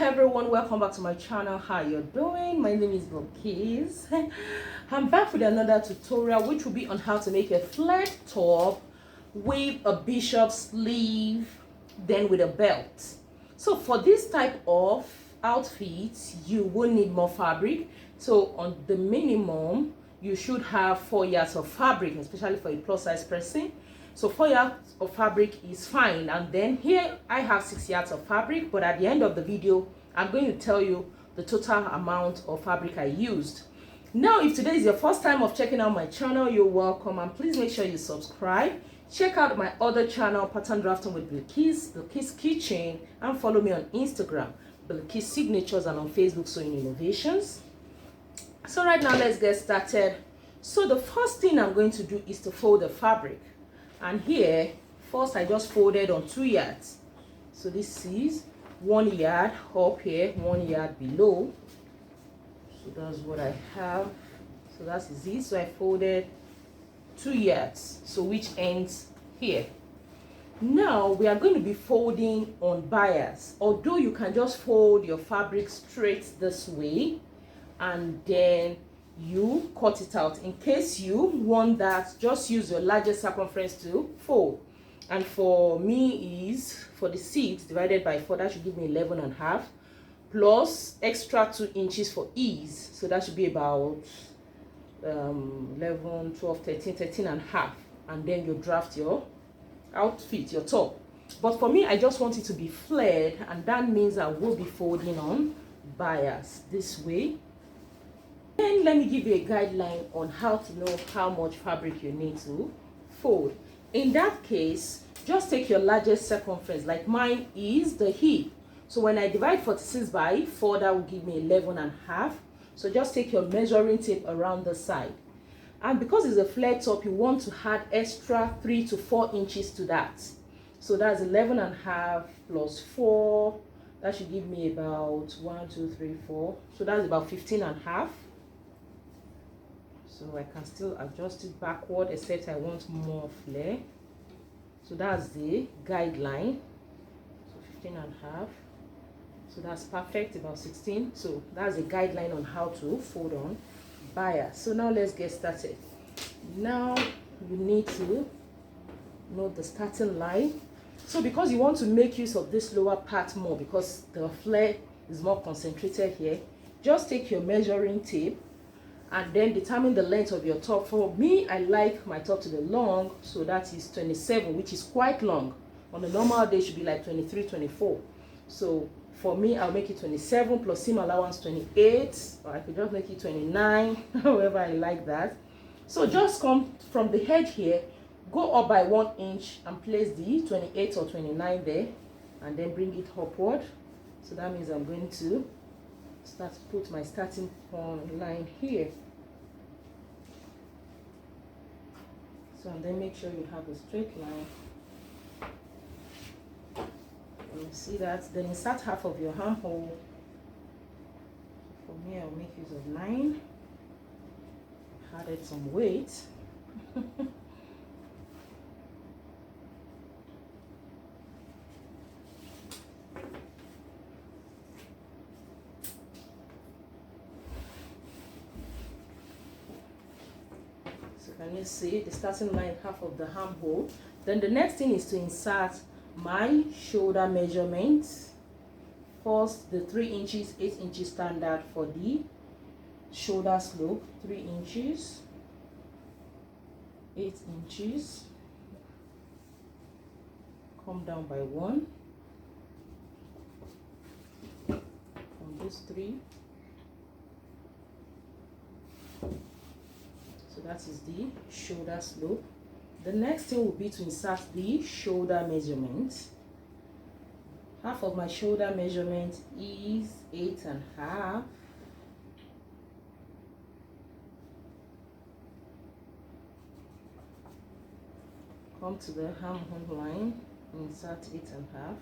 everyone, welcome back to my channel. How you doing? My name is Bodice. I'm back with another tutorial which will be on how to make a flared top with a bishop sleeve, then with a belt. So for this type of outfit you will need more fabric. So on the minimum you should have 4 yards of fabric, especially for a plus size person. So 4 yards of fabric is fine, and then here I have 6 yards of fabric, but at the end of the video I'm going to tell you the total amount of fabric I used. Now if today is your first time of checking out my channel, you're welcome, and please make sure you subscribe. Check out my other channel, Pattern Drafting with Bodice Kitchen, and follow me on Instagram, Bodice Signatures, and on Facebook, Sewing Innovations. So right now let's get started. So the first thing I'm going to do is to fold the fabric. And here, first I just folded on 2 yards. So this is 1 yard up here, 1 yard below. So that's what I have. So that is it. So I folded 2 yards. So which ends here. Now we are going to be folding on bias. Although you can just fold your fabric straight this way, and then you cut it out. In case you want that, just use your largest circumference to fold. And for me is, for the 6 divided by 4, that should give me 11.5, plus extra 2 inches for ease. So that should be about 11, 12, 13.5. And then you draft your outfit, your top. But for me, I just want it to be flared, and that means I will be folding on bias this way. Then let me give you a guideline on how to know how much fabric you need to fold. In that case, just take your largest circumference, like mine is the hip. So when I divide 46 by 4, that will give me 11.5. So just take your measuring tape around the side. And because it's a flared top, you want to add extra 3 to 4 inches to that. So that's 11.5 plus 4. That should give me about 1, 2, 3, 4. So that's about 15.5. So I can still adjust it backward, except I want more flare. So that's the guideline. So 15.5. So that's perfect, about 16. So that's a guideline on how to fold on bias. So now let's get started. Now you need to know the starting line. So because you want to make use of this lower part more, because the flare is more concentrated here, just take your measuring tape and then determine the length of your top. For me, I like my top to be long, so that is 27, which is quite long. On a normal day, it should be like 23, 24. So for me, I'll make it 27 plus seam allowance 28, or I could just make it 29, however I like that. So just come from the head here, go up by 1 inch and place the 28 or 29 there, and then bring it upward. So that means I'm going to put my starting point line here. So and then make sure you have a straight line. And you see that. Then insert half of your armhole. For me, I'll make use of 9. Added some weight. Can you see the starting line, half of the armhole? Then the next thing is to insert my shoulder measurements. First, the 3 inches, 8 inches standard for the shoulder slope. 3 inches, 8 inches. Come down by 1 from this 3. So that is the shoulder slope. The next thing will be to insert the shoulder measurement. Half of my shoulder measurement is 8.5. Come to the armhole line, insert 8.5.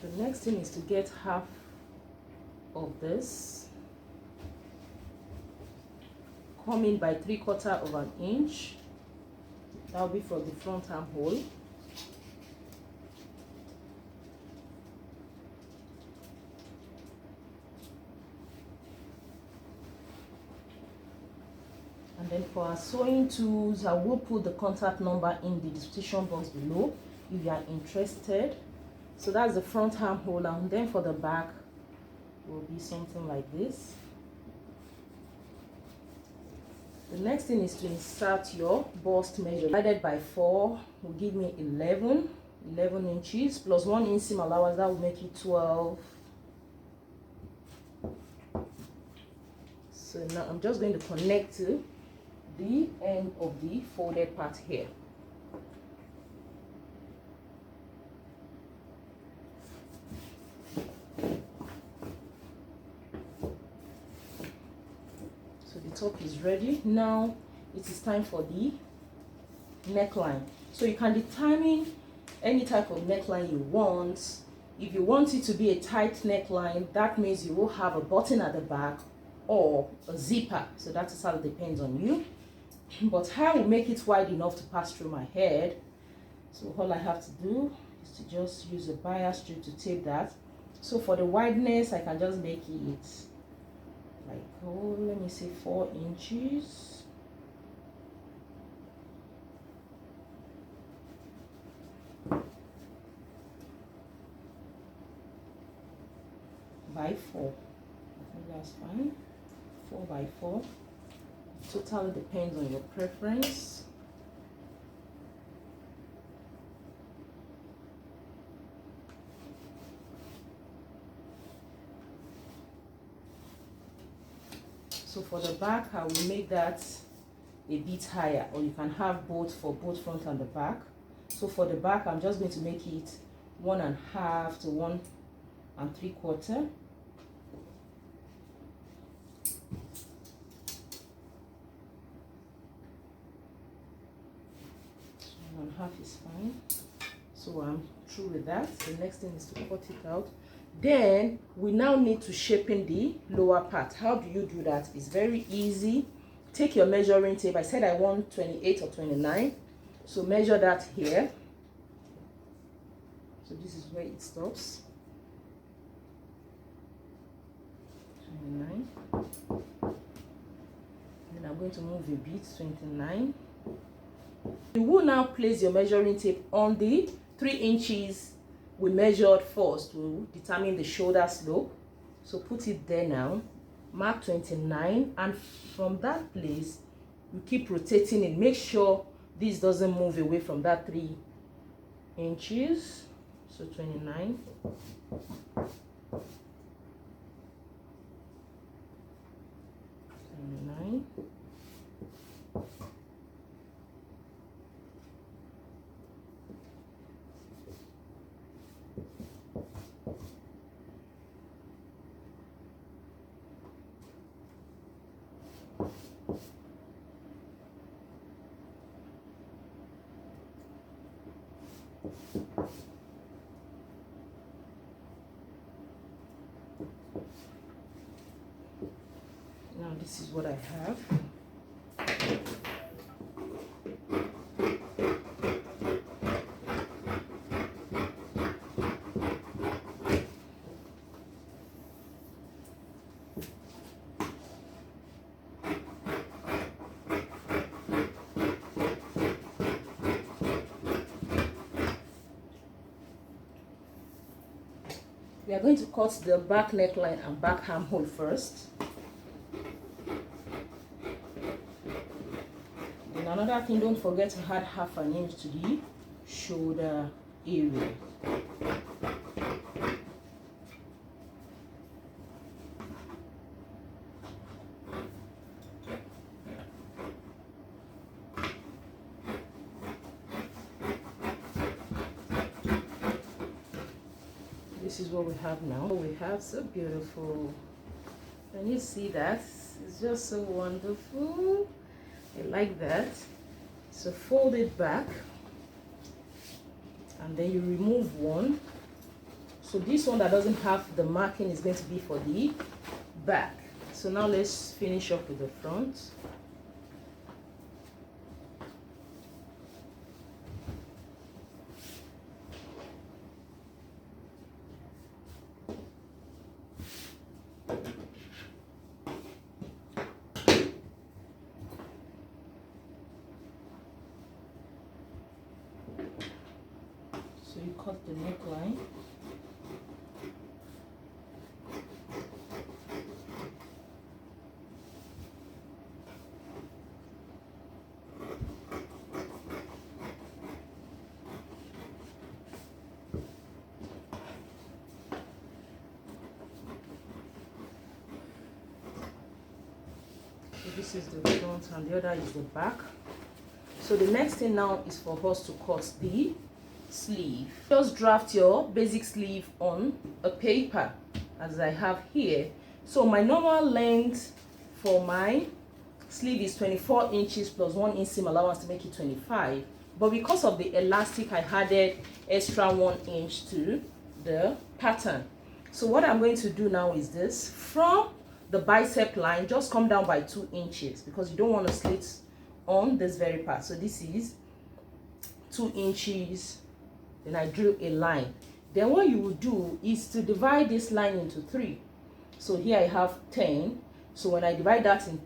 The next thing is to get half of this, come in by 3/4 of an inch. That will be for the front armhole. And then for our sewing tools, I will put the contact number in the description box below if you are interested. So that's the front armhole, and then for the back will be something like this. The next thing is to insert your bust measure. Divided by 4 will give me 11 inches plus 1 inseam allowance. That will make it 12. So now I'm just going to connect to the end of the folded part here. So the top is ready. Now it is time for the neckline. So you can determine any type of neckline you want. If you want it to be a tight neckline, that means you will have a button at the back or a zipper. So that is how it depends on you. But I will make it wide enough to pass through my head. So all I have to do is to just use a bias strip to tape that. So for the wideness, I can just make it like, oh, let me say 4 inches. By 4. I think that's fine. 4 by 4. Totally depends on your preference. So for the back, I will make that a bit higher, or you can have both for both front and the back. So for the back, I'm just going to make it 1.5 to 1 3/4. 1.5 is fine. So I'm through with that. The next thing is to cut it out. Then we now need to shape in the lower part. How do you do that? It's very easy. Take your measuring tape. I said I want 28 or 29. So measure that here. So this is where it stops. 29. Then I'm going to move a bit, 29. You will now place your measuring tape on the 3 inches we measured first to determine the shoulder slope. So put it there now, mark 29, and from that place you keep rotating it. Make sure this doesn't move away from that 3 inches. So 29. 29. Now this is what I have. We are going to cut the back neckline and back armhole first. And another thing, don't forget to add 1/2 inch to the shoulder area. This is what we have now. We have so beautiful. Can you see that? It's just so wonderful. I like that. So fold it back, and then you remove one. So this one that doesn't have the marking is going to be for the back. So now let's finish up with the front. So you cut the neckline. So this is the front and the other is the back. So the next thing now is for us to cut the sleeve. Just draft your basic sleeve on a paper as I have here. So my normal length for my sleeve is 24 inches plus 1 inch seam allowance to make it 25. But because of the elastic, I added extra 1 inch to the pattern. So what I'm going to do now is this. From the bicep line, just come down by 2 inches because you don't want to slit on this very part. So this is 2 inches. Then I drew a line. Then what you will do is to divide this line into 3. So here I have 10. So when I divide that in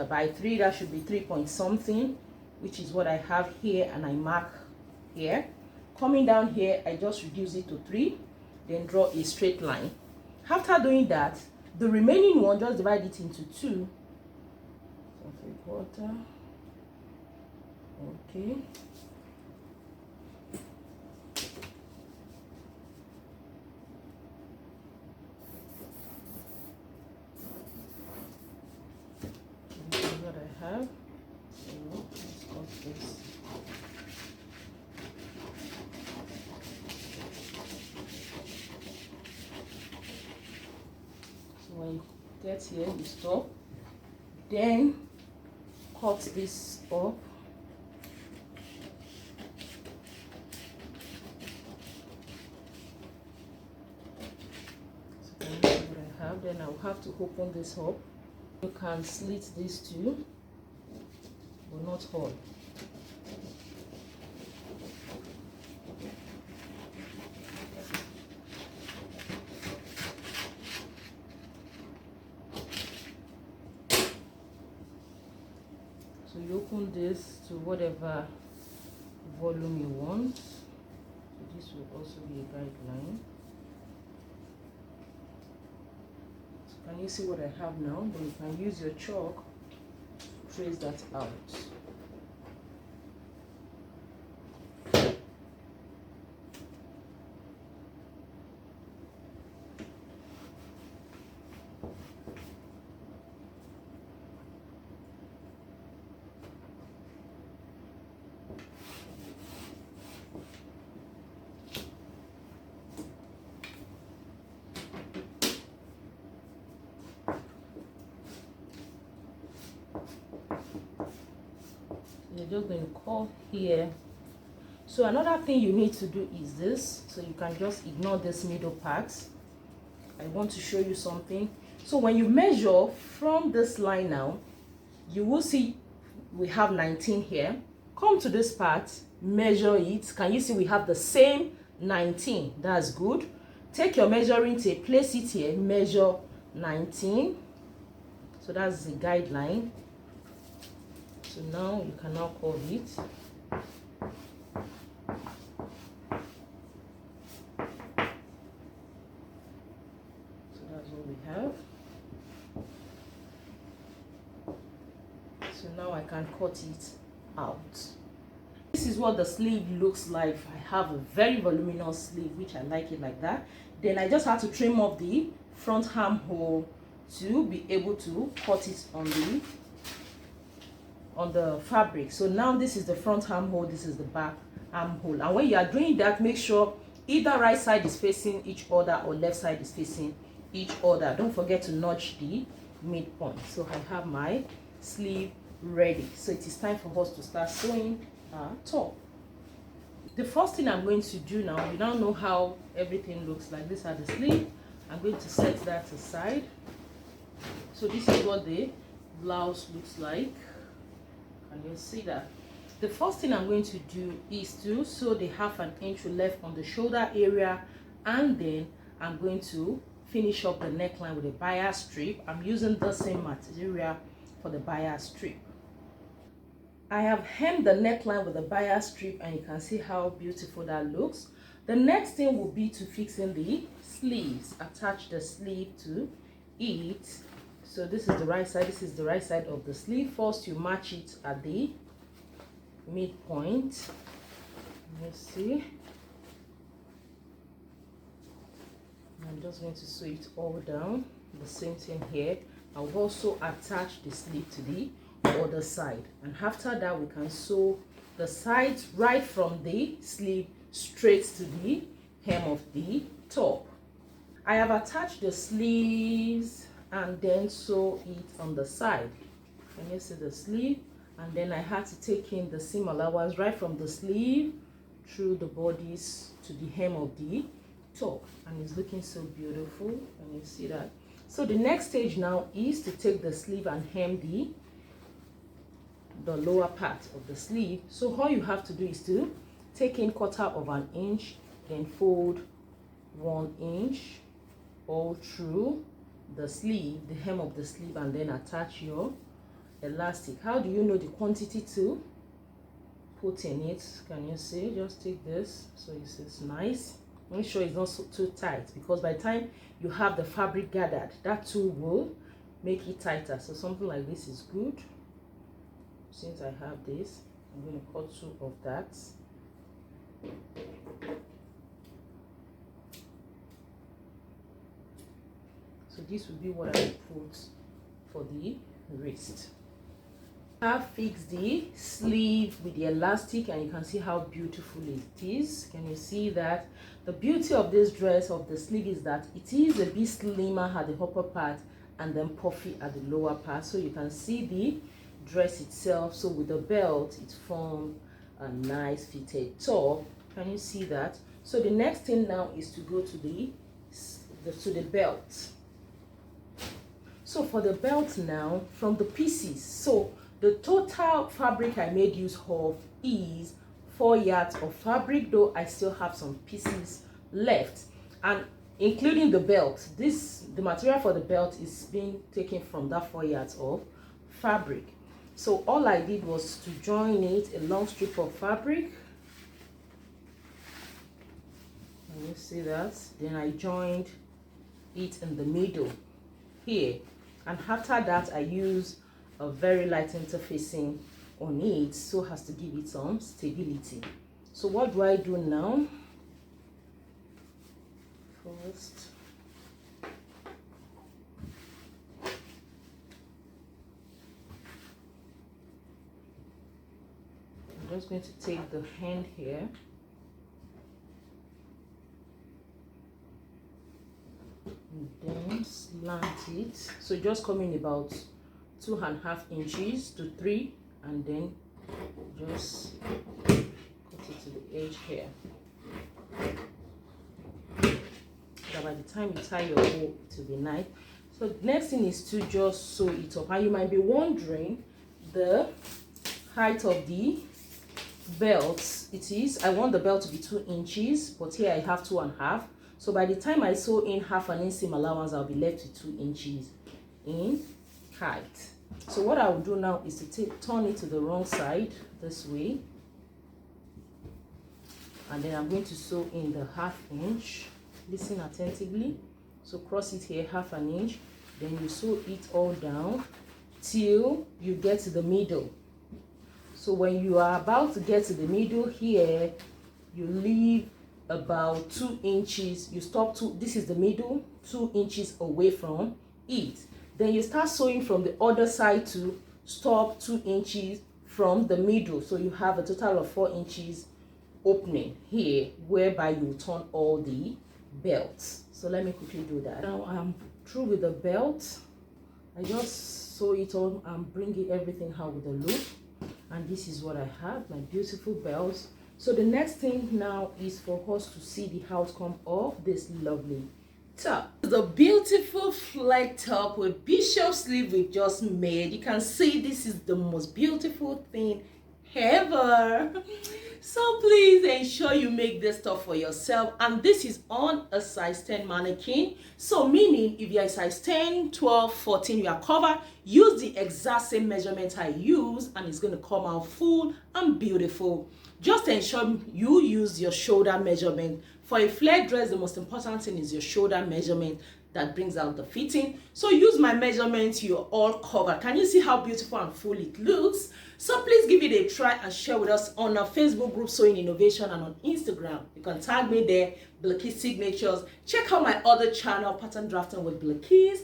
by 3, that should be 3 point something, which is what I have here, and I mark here. Coming down here, I just reduce it to 3, then draw a straight line. After doing that, the remaining one, just divide it into 2. So 3/4. Okay. This is what I have. So let's cut this. So when you get here, you stop. Then cut this up. Then I'll have to open this up. You can slit these two, but not all. So you open this to whatever volume you want. So this will also be a guideline. Can you see what I have now? Then you can use your chalk to trace that out. You're just going to curve here. So another thing you need to do is this. So you can just ignore this middle part. I want to show you something. So when you measure from this line now, you will see we have 19 here. Come to this part, measure it. Can you see we have the same 19? That's good. Take your measuring tape, place it here, measure 19. So that's the guideline. So now you can now curve it. So that's what we have. So now I can cut it out. This is what the sleeve looks like. I have a very voluminous sleeve, which I like it like that. Then I just have to trim off the front armhole to be able to cut it on the fabric. So now this is the front armhole, this is the back armhole. And when you are doing that, make sure either right side is facing each other or left side is facing each other. Don't forget to notch the midpoint. So I have my sleeve ready. So it is time for us to start sewing our top. The first thing I'm going to do now, you now know how everything looks like. These are the sleeve. I'm going to set that aside. So this is what the blouse looks like. Can you see that? The first thing I'm going to do is to sew the 1/2 inch left on the shoulder area, and then I'm going to finish up the neckline with a bias strip. I'm using the same material for the bias strip. I have hemmed the neckline with a bias strip, and you can see how beautiful that looks. The next thing will be to fix in the sleeves. Attach the sleeve to it. So this is the right side, this is the right side of the sleeve. First you match it at the midpoint. Let's see. I'm just going to sew it all down. The same thing here. I'll also attach the sleeve to the other side, and after that we can sew the sides right from the sleeve straight to the hem of the top. I have attached the sleeves and then sew it on the side. Can you see the sleeve? And then I had to take in the seam allowance right from the sleeve through the bodice to the hem of the top, and it's looking so beautiful. Can you see that? So the next stage now is to take the sleeve and hem the lower part of the sleeve. So all you have to do is to take in 1/4 inch, then fold 1 inch all through the sleeve, the hem of the sleeve, and then attach your elastic. How do you know the quantity to put in it? Can you see? Just take this so it's nice. Make sure it's not so too tight, because by the time you have the fabric gathered, that too will make it tighter. So something like this is good. Since I have this, I'm going to cut 2 of that. So this will be what I will put for the wrist. I have fixed the sleeve with the elastic, and you can see how beautiful it is. Can you see that? The beauty of this dress, of the sleeve, is that it is a bit slimmer at the upper part and then puffy at the lower part. So you can see the dress itself. So with the belt, it formed a nice fitted top. Can you see that? So the next thing now is to go to the belt. So for the belt now, from the pieces, so the total fabric I made use of is 4 yards of fabric, though I still have some pieces left, and including the belt. The material for the belt is being taken from that 4 yards of fabric. So all I did was to join it, a long strip of fabric. Can you see that? Then I joined it in the middle here, and after that I use a very light interfacing on it so as to give it some stability. So what do I do now? First, I'm just going to take the hand here and then slant it. So just come in about 2.5 inches to 3, and then just cut it to the edge here. So by the time you tie your bow, it will be nice. So the next thing is to just sew it up. And you might be wondering the height of the belt. I want the belt to be 2 inches, but here I have 2.5. So by the time I sew in 1/2 inch seam allowance, I'll be left with 2 inches in height. So what I will do now is to turn it to the wrong side this way, and then I'm going to sew in the 1/2 inch. Listen attentively. So cross it here 1/2 inch, then you sew it all down till you get to the middle. So when you are about to get to the middle here, you leave about 2 inches. You stop this is the middle, 2 inches away from it. Then you start sewing from the other side to stop 2 inches from the middle. So you have a total of 4 inches opening here, whereby you turn all the belts. So let me quickly do that. Now I'm through with the belt. I just sew it on and bring everything out with a loop. And this is what I have, my beautiful belts. So the next thing now is for us to see the outcome of this lovely top. The beautiful flag top with bishop sleeve we just made. You can see this is the most beautiful thing ever. So please ensure you make this top for yourself, and this is on a size 10 mannequin. So meaning if you're a size 10, 12, 14, you are covered, use the exact same measurement I use and it's going to come out full and beautiful. Just ensure you use your shoulder measurement. For a flare dress, the most important thing is your shoulder measurement that brings out the fitting. So use my measurements, you're all covered. Can you see how beautiful and full it looks? So please give it a try and share with us on our Facebook group Sewing Innovation and on Instagram. You can tag me there, Blakis Signatures. Check out my other channel, Pattern Drafting with Blakis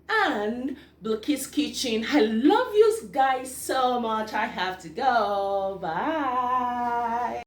and Blakis Kitchen. I love you guys so much. I have to go. Bye.